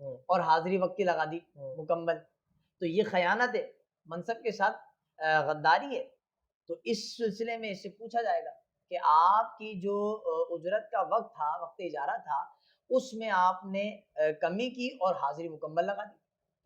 اور حاضری وقت کی لگا دی مکمل، تو یہ خیانت ہے، منصب کے ساتھ غداری ہے۔ تو اس سلسلے میں اس سے پوچھا جائے گا کہ آپ کی جو اجرت کا وقت تھا، وقت اجارہ تھا، اس میں آپ نے کمی کی اور حاضری مکمل لگا دی،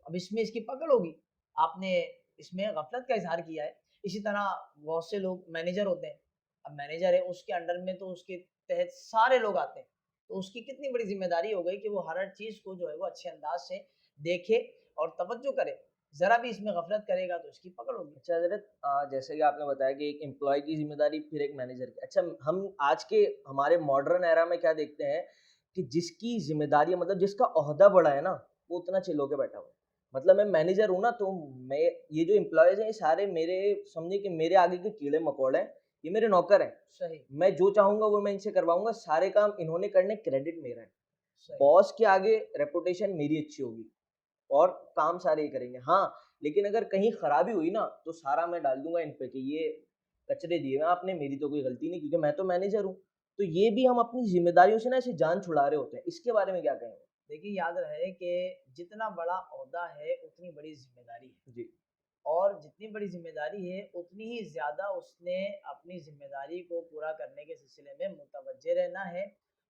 اب اس میں اس کی پکڑ ہوگی، آپ نے اس میں غفلت کا اظہار کیا ہے۔ اسی طرح بہت سے لوگ مینیجر ہوتے ہیں، اب مینیجر ہے، اس کے انڈر میں تو اس کے تحت سارے لوگ آتے ہیں، تو اس کی کتنی بڑی ذمہ داری ہو گئی کہ وہ ہر چیز کو جو ہے وہ اچھے انداز سے دیکھے اور توجہ کرے، ذرا بھی اس میں غفلت کرے گا تو اس کی پکڑ ہوگی۔ اچھا حضرت، جیسے کہ آپ نے بتایا کہ ایک امپلائی کی ذمہ داری پھر ایک مینیجر کی، اچھا ہم آج کے ہمارے ماڈرن ایرا میں کیا دیکھتے ہیں کہ جس کی ذمہ داری مطلب جس کا عہدہ بڑا ہے نا وہ اتنا چل ہو کے بیٹھا ہوا ہے، مطلب میں مینیجر ہوں نا تو میں یہ جو امپلائیز ہیں یہ سارے میرے سمجھے کہ میرے آگے کے کیڑے مکوڑے ہیں، یہ میرے نوکر ہیں، صحیح، میں جو چاہوں گا وہ میں ان سے کرواؤں گا، سارے کام انہوں نے کرنے، کریڈٹ میرا ہے، صحیح، باس کے آگے ریپوٹیشن میری اچھی ہوگی اور کام سارے ہی کریں گے، ہاں لیکن اگر کہیں خرابی ہوئی نا تو سارا میں ڈال دوں گا ان پہ کہ یہ کچرے دیے ہوئے آپ نے، میری تو کوئی غلطی نہیں کیونکہ میں تو مینیجر ہوں۔ تو یہ بھی ہم اپنی ذمہ داریوں سے نا ایسے جان چھڑا رہے ہوتے ہیں، اس کے بارے میں کیا کہیں گے؟ دیکھیے یاد رہے کہ جتنا بڑا عہدہ ہے اتنی بڑی ذمہ داری ہے، جی اور جتنی بڑی ذمہ داری ہے اتنی ہی زیادہ اس نے اپنی ذمہ داری کو پورا کرنے کے سلسلے میں متوجہ رہنا ہے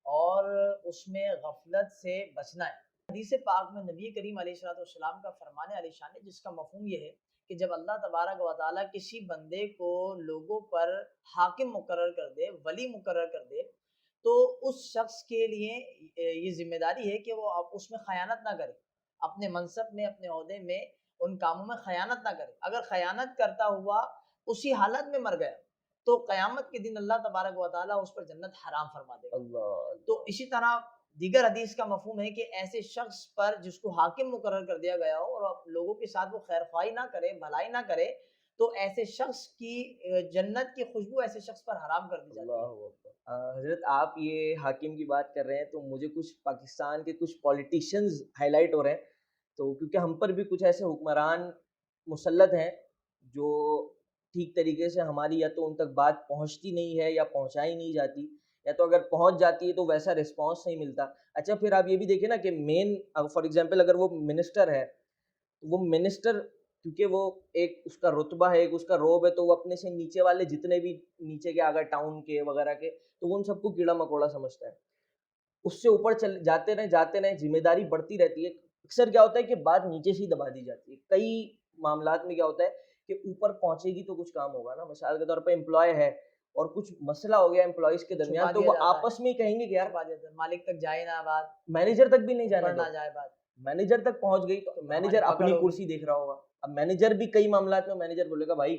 اور اس میں غفلت سے بچنا ہے۔ حدیث پاک میں نبی کریم علیہ الصلوۃ والسلام کا فرمان علی شان ہے، جس کا مفہوم یہ ہے کہ جب اللہ تبارک و تعالیٰ کسی بندے کو لوگوں پر حاکم مقرر کر دے، ولی مقرر کر دے، تو اس شخص کے لیے یہ ذمہ داری ہے کہ وہ اس میں خیانت نہ کرے، اپنے منصب میں، اپنے عہدے میں، ان کاموں میں خیانت نہ کرے۔ اگر خیانت کرتا ہوا اسی حالت میں مر گیا تو قیامت کے دن اللہ تبارک و تعالیٰ اس پر جنت حرام فرما دے گا۔ اللہ، تو اسی طرح دیگر حدیث کا مفہوم ہے کہ ایسے شخص پر جس کو حاکم مقرر کر دیا گیا ہو اور لوگوں کے ساتھ وہ خیر خواہی نہ کرے، بھلائی نہ کرے، تو ایسے شخص کی جنت کی خوشبو ایسے شخص پر حرام کر دی جاتی ہے۔ اللہ اکبر۔ حضرت آپ یہ حاکم کی بات کر رہے ہیں تو مجھے کچھ پاکستان کے کچھ پولیٹیشینز ہائی لائٹ ہو رہے ہیں، تو کیونکہ ہم پر بھی کچھ ایسے حکمران مسلط ہیں جو ٹھیک طریقے سے ہماری یا تو ان تک بات پہنچتی نہیں ہے یا پہنچائی نہیں جاتی، یا تو اگر پہنچ جاتی ہے تو ویسا رسپانس نہیں ملتا۔ اچھا پھر آپ یہ بھی دیکھیں نا کہ مین فار ایگزامپل اگر وہ منسٹر ہے تو وہ منسٹر کیونکہ وہ ایک اس کا رتبہ ہے، ایک اس کا روب ہے، تو وہ اپنے سے نیچے والے جتنے بھی نیچے کے اگر ٹاؤن کے وغیرہ کے تو وہ ان سب کو کیڑا مکوڑا سمجھتا ہے، اس سے اوپر چل جاتے رہیں ذمہ داری بڑھتی رہتی ہے، اکثر کیا ہوتا ہے کہ بات نیچے سے ہی دبا دی جاتی ہے، کئی معاملات میں کیا ہوتا ہے کہ اوپر پہنچے گی تو کچھ کام ہوگا نا، مثال کے طور پہ امپلائی ہے اور کچھ مسئلہ ہو گیا امپلائیز کے چھپا درمیان تو دیا وہ جاتا ہے، آپس میں ہی کہیں گے کہ یار چھپا دیتا ہے، مالک تک جائے نہ بات، مینیجر تک بھی نہیں جانے اوپر دو، نہ جائے بات، مینیجر تک پہنچ گئی تو تو مینیجر ہماری پکڑ اپنی ہوگی۔ کرسی دیکھ رہا ہوگا، اب مینیجر بھی کئی معاملات میں مینیجر بولے گا بھائی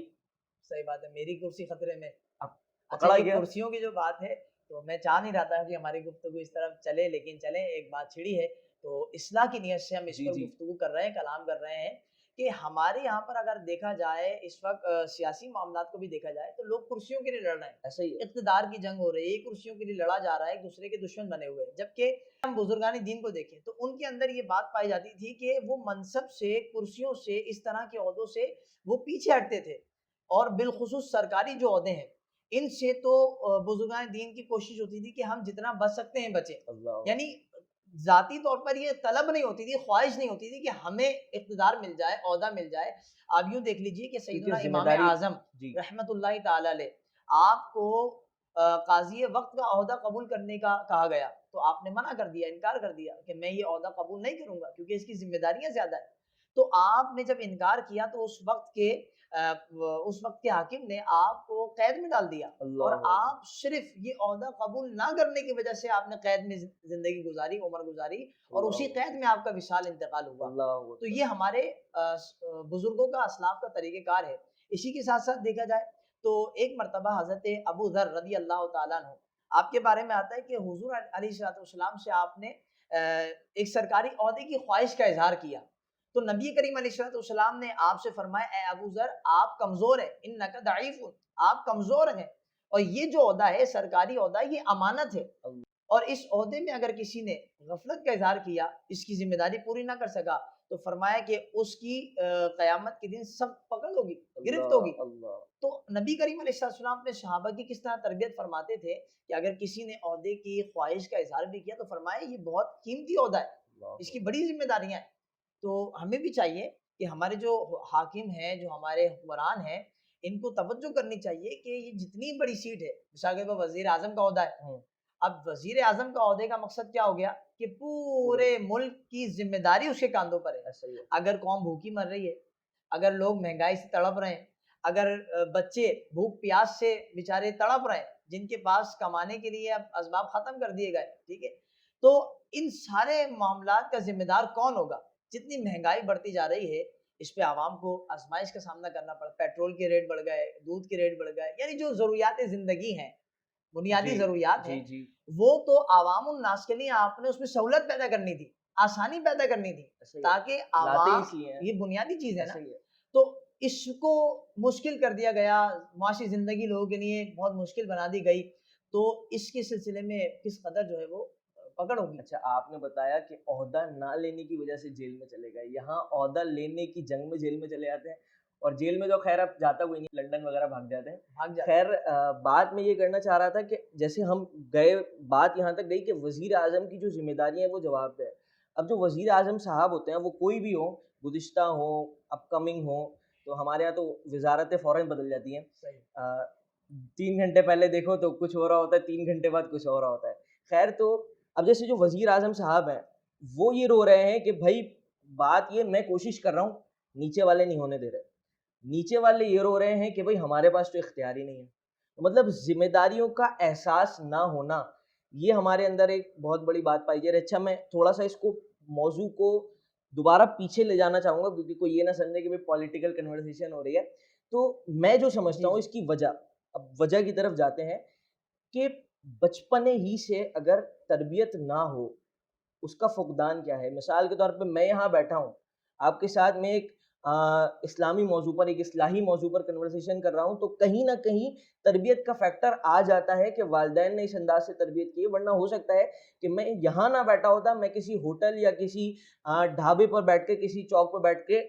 صحیح بات ہے، میری کرسی خطرے میں۔ اب اچھا پکڑا یہ گیا۔ کرسیوں کی جو بات ہے تو میں چاہ نہیں رہا تھا کہ ہماری گفتگو اس طرف چلے، لیکن چلیں ایک بات چھڑی ہے تو اصلاح کی نیت سے ہم اس جی پر جی گفتگو کر رہے ہیں، کلام کر رہے ہیں کہ ہمارے یہاں پر اگر دیکھا جائے اس وقت سیاسی معاملات کو بھی دیکھا جائے تو لوگ کرسیوں کے لیے لڑ رہے ہیں، ایسا ہی ہے۔ اقتدار کی جنگ ہو رہی ہے، کرسیوں کے لیے لڑا جا رہا ہے، ایک دوسرے کے دشمن بنے ہوئے ہیں، جبکہ ہم بزرگان دین کو دیکھیں تو ان کے اندر یہ بات پائی جاتی تھی کہ وہ منصب سے، کرسیوں سے، اس طرح کے عہدوں سے وہ پیچھے ہٹتے تھے، اور بالخصوص سرکاری جو عہدے ہیں ان سے تو بزرگان دین کی کوشش ہوتی تھی کہ ہم جتنا بچ سکتے ہیں بچیں، اللہ یعنی ذاتی طور پر یہ طلب نہیں ہوتی تھی، خواہش نہیں ہوتی تھی کہ ہمیں اقتدار مل جائے، عہدہ مل جائے۔ آپ یوں دیکھ لیجئے کہ سیدنا کیونکہ ذمہ امام داری اعظم جی رحمت اللہ تعالی علیہ، آپ کو قاضی وقت کا عہدہ قبول کرنے کا کہا گیا تو آپ نے منع کر دیا، انکار کر دیا کہ میں یہ عہدہ قبول نہیں کروں گا کیونکہ اس کی ذمہ داریاں زیادہ ہیں۔ تو آپ نے جب انکار کیا تو اس وقت کے حاکم نے آپ کو قید میں ڈال دیا، اور اللہ آپ صرف یہ عہدہ قبول نہ کرنے کی وجہ سے آپ نے قید میں زندگی گزاری، عمر گزاری، اور اسی قید میں آپ کا وصال انتقال ہوا۔ اللہ تو یہ ہمارے بزرگوں کا، اسلاف کا طریقہ کار ہے۔ اسی کے ساتھ ساتھ دیکھا جائے تو ایک مرتبہ حضرت ابو ذر رضی اللہ تعالیٰ عنہ، آپ کے بارے میں آتا ہے کہ حضور علیہ الصلوۃ والسلام سے آپ نے ایک سرکاری عہدے کی خواہش کا اظہار کیا تو نبی کریم علیہ الصلوۃ والسلام نے آپ سے فرمایا اے ابو ذر آپ کمزور ہیں، انک ضعیف، آپ کمزور ہیں، اور یہ جو عہدہ ہے سرکاری عہدہ یہ امانت ہے، اور اس عہدے میں اگر کسی نے غفلت کا اظہار کیا، اس کی ذمہ داری پوری نہ کر سکا تو فرمایا کہ اس کی قیامت کے دن سخت پکڑ ہوگی، گرفت ہوگی۔ اللہ تو نبی کریم علیہ السلام اپنے صحابہ کی کس طرح تربیت فرماتے تھے کہ اگر کسی نے عہدے کی خواہش کا اظہار بھی کیا تو فرمایا یہ بہت قیمتی عہدہ ہے، اس کی بڑی ذمہ داریاں ہیں. تو ہمیں بھی چاہیے کہ ہمارے جو حاکم ہیں، جو ہمارے حکمران ہیں، ان کو توجہ کرنی چاہیے کہ یہ جتنی بڑی سیٹ ہے، مثال کے طور پر وزیر اعظم کا عہدہ ہے. اب وزیر اعظم کا عہدے کا مقصد کیا ہو گیا کہ پورے ملک کی ذمہ داری اس کے کاندھوں پر ہے. اگر قوم بھوکی مر رہی ہے، اگر لوگ مہنگائی سے تڑپ رہے ہیں، اگر بچے بھوک پیاس سے بیچارے تڑپ رہے ہیں، جن کے پاس کمانے کے لیے اب اسباب ختم کر دیے گئے، ٹھیک ہے، تو ان سارے معاملات کا ذمہ دار کون ہوگا؟ جتنی مہنگائی بڑھتی جا رہی ہے، اس پہ عوام کو آزمائش کا سامنا کرنا پڑا. پیٹرول کے ریٹ بڑھ گئے، دودھ کے ریٹ بڑھ گئے، یعنی جو ضروریات زندگی ہیں، بنیادی ضروریات ہیں، وہ تو عوام الناس کے لیے آپ نے اس میں سہولت پیدا کرنی تھی، آسانی پیدا کرنی تھی، تاکہ عوام، یہ بنیادی چیز ہے نا، تو اس کو مشکل کر دیا گیا. معاشی زندگی لوگوں کے لیے بہت مشکل بنا دی گئی. تو اس کے سلسلے میں کس قدر جو ہے وہ پکڑ ہوگی. اچھا، آپ نے بتایا کہ عہدہ نہ لینے کی وجہ سے جیل میں چلے گئے، یہاں عہدہ لینے کی جنگ میں جیل میں چلے جاتے ہیں، اور جیل میں تو خیر اب جاتا کوئی نہیں، لندن وغیرہ بھاگ جاتے ہیں. خیر بات میں یہ کرنا چاہ رہا تھا کہ جیسے ہم گئے، بات یہاں تک گئی کہ وزیر اعظم کی جو ذمہ داریاں ہیں وہ جواب دہ ہے. اب جو وزیر اعظم صاحب ہوتے ہیں وہ کوئی بھی ہو، گزشتہ ہو، اپ کمنگ ہو، تو ہمارے یہاں تو وزارتیں فوراً بدل جاتی ہیں. 3 گھنٹے پہلے دیکھو تو کچھ ہو رہا ہوتا ہے، 3 گھنٹے بعد کچھ ہو رہا ہوتا ہے. خیر تو اب جیسے جو وزیر اعظم صاحب ہیں وہ یہ رو رہے ہیں کہ بھائی بات یہ، میں کوشش کر رہا ہوں، نیچے والے نہیں ہونے دے رہے. نیچے والے یہ رو رہے ہیں کہ بھائی ہمارے پاس تو اختیار ہی نہیں ہے. مطلب ذمہ داریوں کا احساس نہ ہونا، یہ ہمارے اندر ایک بہت بڑی بات پائی جا رہی ہے. اچھا، میں تھوڑا سا اس کو موضوع کو دوبارہ پیچھے لے جانا چاہوں گا، کیونکہ کوئی یہ نہ سمجھے کہ بھائی پولیٹیکل کنورسیشن ہو رہی ہے. تو میں جو سمجھتا ہوں اس کی وجہ، اب وجہ کی طرف جاتے ہیں کہ بچپنے ہی سے اگر تربیت نہ ہو، اس کا فقدان کیا ہے. مثال کے طور پہ میں یہاں بیٹھا ہوں آپ کے ساتھ، میں ایک اسلامی موضوع پر، ایک اصلاحی موضوع پر کنورسیشن کر رہا ہوں، تو کہیں نہ کہیں تربیت کا فیکٹر آ جاتا ہے کہ والدین نے اس انداز سے تربیت کی ہے. ورنہ ہو سکتا ہے کہ میں یہاں نہ بیٹھا ہوتا، میں کسی ہوٹل یا کسی ڈھابے پر بیٹھ کے، کسی چوک پر بیٹھ کے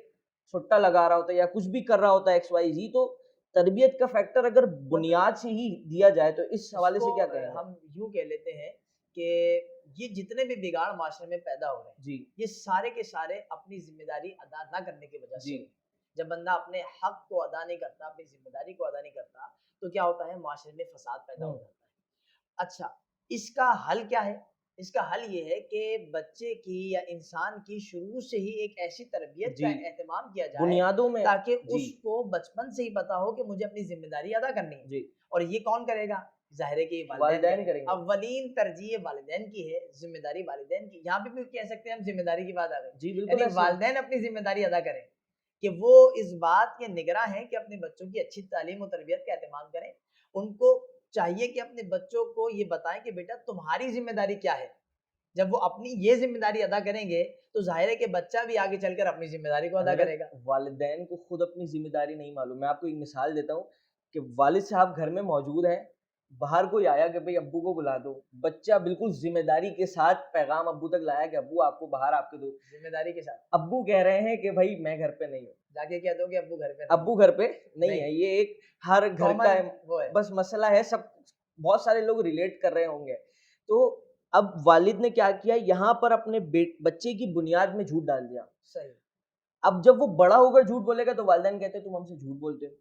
چھٹا لگا رہا ہوتا یا کچھ بھی کر رہا ہوتا ایکس وائی زی. تو تربیت کا فیکٹر اگر بنیاد سے ہی دیا جائے تو اس حوالے سے کیا کہیں؟ ہم یوں کہہ لیتے ہیں کہ یہ جتنے بھی بگاڑ معاشرے میں پیدا ہو رہے ہیں جی، یہ سارے کے سارے اپنی ذمہ داری ادا نہ کرنے کی وجہ سے. جب بندہ اپنے حق کو ادا نہیں کرتا، اپنی ذمہ داری کو ادا نہیں کرتا، تو کیا ہوتا ہے، معاشرے میں فساد پیدا ہو جاتا ہے. اچھا، اس کا حل کیا ہے؟ اس کا حل یہ ہے کہ بچے کی یا انسان کی شروع سے ہی ایک ایسی تربیت کا اہتمام کیا جائے بنیادوں میں، تاکہ اس کو بچپن سے ہی پتا ہو کہ مجھے اپنی ذمہ داری ادا کرنی ہے. اور یہ کون کرے گا؟ ظاہر ہے کہ والدین کریں گے. اولین ترجیح والدین کی ہے، ذمہ داری والدین کی. یہاں بھی کہہ سکتے ہیں ہم ذمہ داری کی بات آ گئی، یعنی والدین اپنی ذمہ داری ادا کریں کہ وہ اس بات کے نگراں ہیں کہ اپنے بچوں کی اچھی تعلیم و تربیت کا اہتمام کریں. ان کو چاہیے کہ اپنے بچوں کو یہ بتائیں کہ بیٹا تمہاری ذمہ داری کیا ہے. جب وہ اپنی یہ ذمہ داری ادا کریں گے تو ظاہر ہے کہ بچہ بھی آگے چل کر اپنی ذمہ داری کو ادا کرے گا. والدین کو خود اپنی ذمہ داری نہیں معلوم. میں آپ کو ایک مثال دیتا ہوں کہ والد صاحب گھر میں موجود ہیں، باہر کوئی آیا کہ بھئی ابو کو بلا دو، بچہ بالکل ذمہ داری کے ساتھ پیغام ابو تک لایا کہ ابو آپ کو باہر آپ کے دو، ذمہ داری کے ساتھ. ابو کہہ رہے ہیں کہ بھائی میں گھر پہ نہیں ہوں. جا کے کہہ دو کہ ابو گھر پہ ابو گھر پہ نہیں ہے. یہ ایک ہر گھر کا بس مسئلہ ہے، سب بہت سارے لوگ ریلیٹ کر رہے ہوں گے. تو اب والد نے کیا کیا، یہاں پر اپنے بچے کی بنیاد میں جھوٹ ڈال دیا. صحیح. اب جب وہ بڑا ہو کر جھوٹ بولے گا تو والدین کہتے ہیں تم ہم سے جھوٹ بولتے ہو.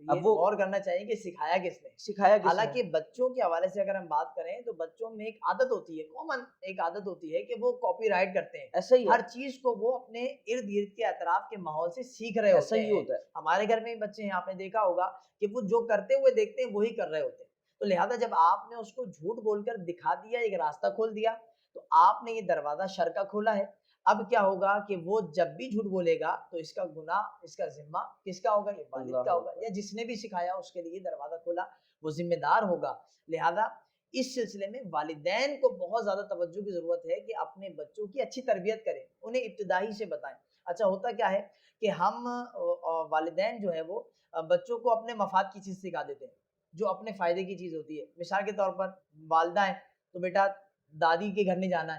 اب وہ غور کرنا چاہیے کہ سکھایا کس نے، سکھایا کس نے. حالانکہ بچوں کے حوالے سے اگر ہم بات کریں تو بچوں میں ایک عادت ہوتی ہے، کامن ایک عادت ہوتی ہے کہ وہ کاپی رائٹ کرتے ہیں. ایسا ہی ہر چیز کو وہ اپنے ارد گرد کے اطراف کے ماحول سے سیکھ رہے ہوتے ہیں. ایسا ہی ہوتا ہے. ہمارے گھر میں بچے ہیں، آپ نے دیکھا ہوگا کہ وہ جو کرتے ہوئے دیکھتے ہیں وہی کر رہے ہوتے ہیں. تو لہٰذا جب آپ نے اس کو جھوٹ بول کر دکھا دیا، ایک راستہ کھول دیا، تو آپ نے یہ دروازہ شر کا کھولا ہے. اب کیا ہوگا کہ وہ جب بھی جھوٹ بولے گا تو اس کا گناہ، اس کا ذمہ کس کا ہوگا؟ یہ والد کا ہوگا، یا جس نے بھی سکھایا اس کے لیے دروازہ کھولا وہ ذمہ دار ہوگا. لہذا اس سلسلے میں والدین کو بہت زیادہ توجہ کی ضرورت ہے کہ اپنے بچوں کی اچھی تربیت کریں، انہیں ابتدائی سے بتائیں. اچھا، ہوتا کیا ہے کہ ہم والدین جو ہے وہ بچوں کو اپنے مفاد کی چیز سکھا دیتے ہیں جو اپنے فائدے کی چیز ہوتی ہے. مثال کے طور پر والدہ ہیں تو بیٹا دادی کے گھر نہیں جانا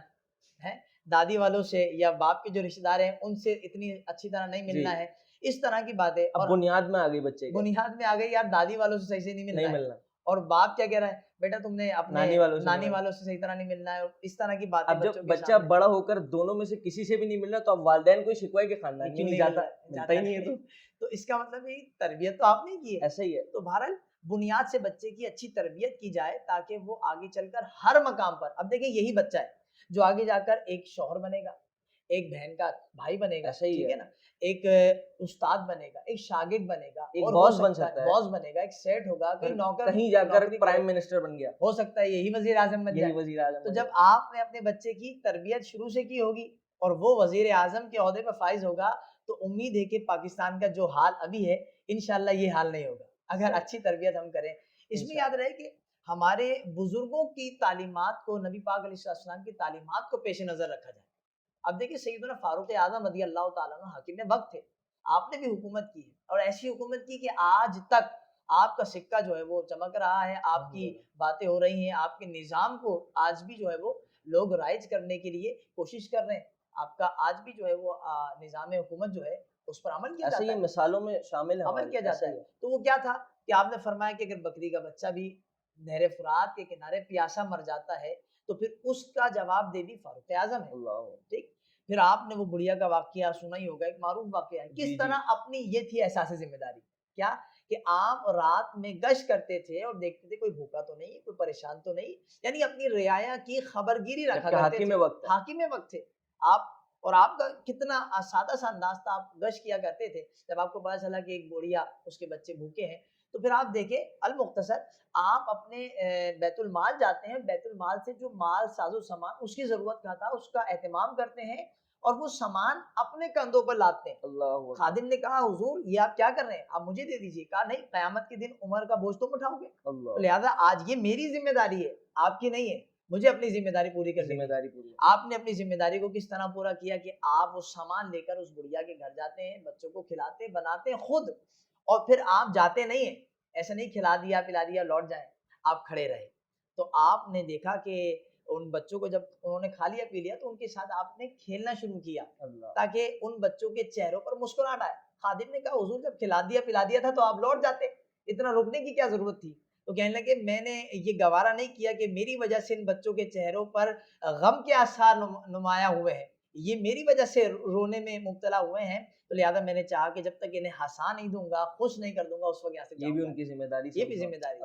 ہے، دادی والوں سے یا باپ کے جو رشتہ دار ہیں ان سے اتنی اچھی طرح نہیں ملنا ہے. اس طرح کی باتیں. اور بنیاد میں آ گئی، بچے بنیاد میں آ گئی، یار دادی والوں سے صحیح سے نہیں ملنا. اور باپ کیا کہہ رہا ہے, بیٹا تم نے اپنے نانی والوں سے صحیح طرح نہیں ملنا ہے, اس طرح کی باتیں. اب جب بچہ بڑا ہو کر دونوں میں سے کسی سے بھی نہیں ملنا تو اب والدین کو شکوائے کہ خاندان میں نہیں جاتا, ملتا ہی نہیں ہے. تو اس کا مطلب یہ تربیت تو آپ نے کی ہے, ایسا ہی ہے. تو بہرحال بنیاد سے بچے کی اچھی تربیت کی جائے تاکہ وہ آگے چل کر ہر مقام پر, اب دیکھیں یہی بچہ ہے جو آگے جا کر ایک شوہر بنے گا, ایک بہن کا بھائی بنے گا, ٹھیک ہے نا, ایک استاد بنے گا, ایک شاگرد بنے گا, ایک باس بن سکتا ہے, باس بنے گا, ایک سیٹ ہوگا, کہیں نوکر, کہیں جا کر پرائم منسٹر بن گیا, ہو سکتا ہے یہی وزیر اعظم بن جائے. تو جب آپ نے اپنے بچے کی تربیت شروع سے کی ہوگی اور وہ وزیر اعظم کے عہدے پر فائز ہوگا تو امید ہے کہ پاکستان کا جو حال ابھی ہے انشاءاللہ یہ حال نہیں ہوگا اگر اچھی تربیت ہم کریں. اس میں یاد رہے کہ ہمارے بزرگوں کی تعلیمات کو, نبی پاک علیہ السلام کی تعلیمات کو پیش نظر رکھا جائے. اب دیکھیں سیدنا فاروق اعظم رضی اللہ تعالیٰ عنہ حاکم وقت تھے, آپ نے بھی حکومت کی ہے اور ایسی حکومت کی کہ آج تک آپ کا سکہ جو ہے وہ چمک رہا ہے, آپ کی باتیں ہو رہی ہیں, آپ کے نظام کو آج بھی جو ہے وہ لوگ رائج کرنے کے لیے کوشش کر رہے ہیں, آپ کا آج بھی جو ہے وہ نظام حکومت جو ہے اس پر عمل کیا جاتا ہے, مثالوں میں شامل ہے, عمل کیا جاتا ہے. تو وہ کیا تھا کہ آپ نے فرمایا کہ اگر بکری کا بچہ بھی نہر فرات کے کنارے پیاسا مر جاتا ہے تو پھر اس کا جواب دے بھی فاروق اعظم ہے. ٹھیک, پھر آپ نے وہ بڑھیا کا واقعہ سنا ہی ہوگا, ایک معروف واقعہ ہے, کس طرح اپنی یہ تھی احساس ذمہ داری, کیا کہ آپ رات میں گشت کرتے تھے اور دیکھتے تھے کوئی بھوکا تو نہیں, کوئی پریشان تو نہیں, یعنی اپنی رعایا کی خبرگیری رکھا کرتے تھے, حاکم وقت تھے آپ, اور آپ کا کتنا سادہ سا انداز تھا, آپ گشت کیا کرتے تھے. جب آپ کو پتا چلا کہ ایک بوڑھیا اس کے بچے بھوکے ہیں تو پھر آپ دیکھیں المختصر آپ اپنے بیت المال جاتے ہیں, بیت المال سے جو مال ساز و سامان اس کی ضرورت کا تھا اس کا اہتمام کرتے ہیں اور وہ سامان اپنے کندھوں پر لاتے ہیں. خادم نے کہا حضور یہ آپ کیا کر رہے ہیں, آپ مجھے دے دیجیے. کہا نہیں, قیامت کے دن عمر کا بوجھ تم اٹھاؤ گے, لہذا آج یہ میری ذمہ داری ہے, آپ کی نہیں ہے, مجھے اپنی ذمہ داری پوری کرنی ہے. آپ نے اپنی ذمہ داری کو کس طرح پورا کیا کہ آپ وہ سامان لے کر اس بڑھیا کے گھر جاتے ہیں, بچوں کو کھلاتے بناتے ہیں خود, اور پھر آپ جاتے نہیں ہیں, ایسا نہیں کھلا دیا پلا دیا لوٹ جائیں, آپ کھڑے رہے. تو آپ نے دیکھا کہ ان بچوں کو جب انہوں نے کھا لیا پی لیا تو ان کے ساتھ آپ نے کھیلنا شروع کیا تاکہ ان بچوں کے چہروں پر مسکراہٹ آئے. خادم نے کہا حضور جب کھلا دیا پلا دیا تھا تو آپ لوٹ جاتے, اتنا رکنے کی کیا ضرورت تھی. تو کہنے لگے میں نے یہ گوارا نہیں کیا کہ میری وجہ سے ان بچوں کے چہروں پر غم کے آثار نمایاں ہوئے ہیں, یہ میری وجہ سے رونے میں مبتلا ہوئے ہیں, تو لہذا میں نے چاہا کہ جب تک انہیں ہنسا نہیں دوں گا, خوش نہیں کر دوں گا, اس وقت یہاں سے یہ بھی ان کی ذمہ داری, یہ بھی ذمہ داری.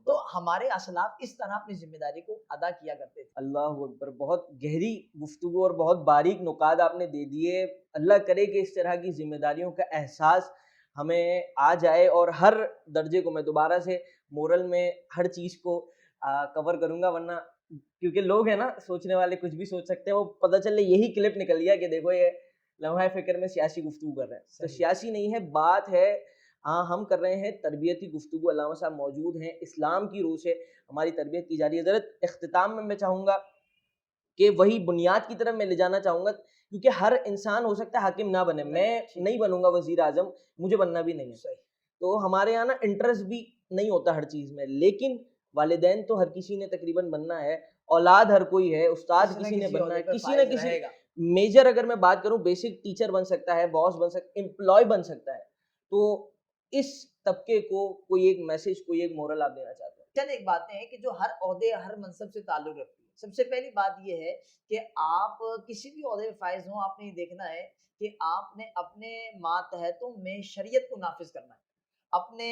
تو ہمارے اسلاف اس طرح اپنی ذمہ داری کو ادا کیا کرتے تھے. اللہ اکبر, بہت گہری گفتگو اور بہت باریک نکات آپ نے دے دیے. اللہ کرے کہ اس طرح کی ذمہ داریوں کا احساس ہمیں آ جائے, اور ہر درجے کو, میں دوبارہ سے مورل میں ہر چیز کو کور کروں گا, ورنہ کیونکہ لوگ ہیں نا سوچنے والے کچھ بھی سوچ سکتے ہیں, وہ پتہ چلے یہی کلپ نکل گیا کہ دیکھو یہ لمحہ فکر میں سیاسی گفتگو کر رہے ہیں. تو سیاسی نہیں ہے بات, ہے ہم کر رہے ہیں تربیتی گفتگو. علامہ صاحب موجود ہیں, اسلام کی روح سے ہماری تربیت کی جا رہی ہے. ذرا اختتام میں چاہوں گا کہ وہی بنیاد کی طرف میں لے جانا چاہوں گا, کیونکہ ہر انسان ہو سکتا ہے حاکم نہ بنے, میں نہیں بنوں گا وزیر اعظم, مجھے بننا بھی نہیں ہے. تو ہمارے یہاں نا انٹرسٹ بھی نہیں ہوتا ہر چیز میں, لیکن والدین تو ہر کسی نے تقریباً بننا ہے, اولاد ہر کوئی ہے, استاد کسی نے بننا ہے, کسی نہ کسی میجر, اگر میں بات کروں بیسک ٹیچر بن سکتا ہے, باس بن سکتا ہے, امپلائی بن سکتا ہے. تو اس طبقے کو کوئی ایک میسج, کوئی ایک مورل آپ دینا چاہتے ہیں؟ چند ایک باتیں ہیں کہ جو ہر عہدے ہر منصب سے تعلق رکھتی ہے. سب سے پہلی بات یہ ہے کہ آپ کسی بھی عہدے میں فائز ہوں, آپ نے یہ دیکھنا ہے کہ آپ نے اپنے ماتحتوں میں شریعت کو نافذ کرنا ہے. اپنے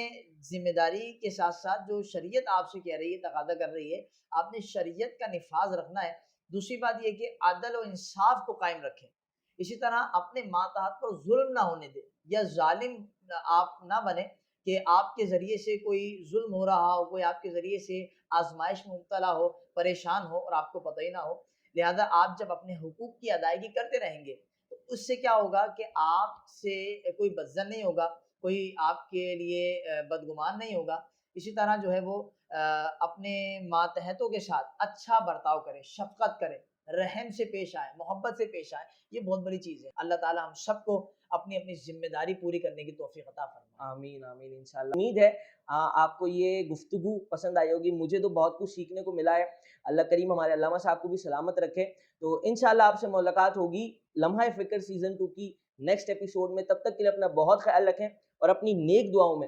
ذمہ داری کے ساتھ ساتھ جو شریعت آپ سے کہہ رہی ہے, تقاضا کر رہی ہے, آپ نے شریعت کا نفاذ رکھنا ہے. دوسری بات یہ کہ عدل و انصاف کو قائم رکھیں. اسی طرح اپنے ماتحت پر ظلم نہ ہونے دیں, یا ظالم آپ نہ بنے کہ آپ کے ذریعے سے کوئی ظلم ہو رہا ہو, کوئی آپ کے ذریعے سے آزمائش میں مبتلا ہو, پریشان ہو اور آپ کو پتہ ہی نہ ہو. لہذا آپ جب اپنے حقوق کی ادائیگی کرتے رہیں گے تو اس سے کیا ہوگا کہ آپ سے کوئی بدظن نہیں ہوگا, کوئی آپ کے لیے بدگمان نہیں ہوگا. اسی طرح جو ہے وہ اپنے ماتحتوں کے ساتھ اچھا برتاؤ کرے, شفقت کرے, رحم سے پیش آئے, محبت سے پیش آئے. یہ بہت بڑی چیز ہے. اللہ تعالی ہم سب کو اپنی اپنی ذمہ داری پوری کرنے کی توفیق عطا فرمائے. آمین آمین انشاءاللہ. امید ہے آپ کو یہ گفتگو پسند آئی ہوگی. مجھے تو بہت کچھ سیکھنے کو ملا ہے. اللہ کریم ہمارے علامہ صاحب کو بھی سلامت رکھے. تو انشاءاللہ آپ سے ملاقات ہوگی لمحہ فکر سیزن 2 کی نیکسٹ ایپیسوڈ میں. تب تک کے لیے اپنا بہت خیال رکھیں اور اپنی نیک دعاؤں میں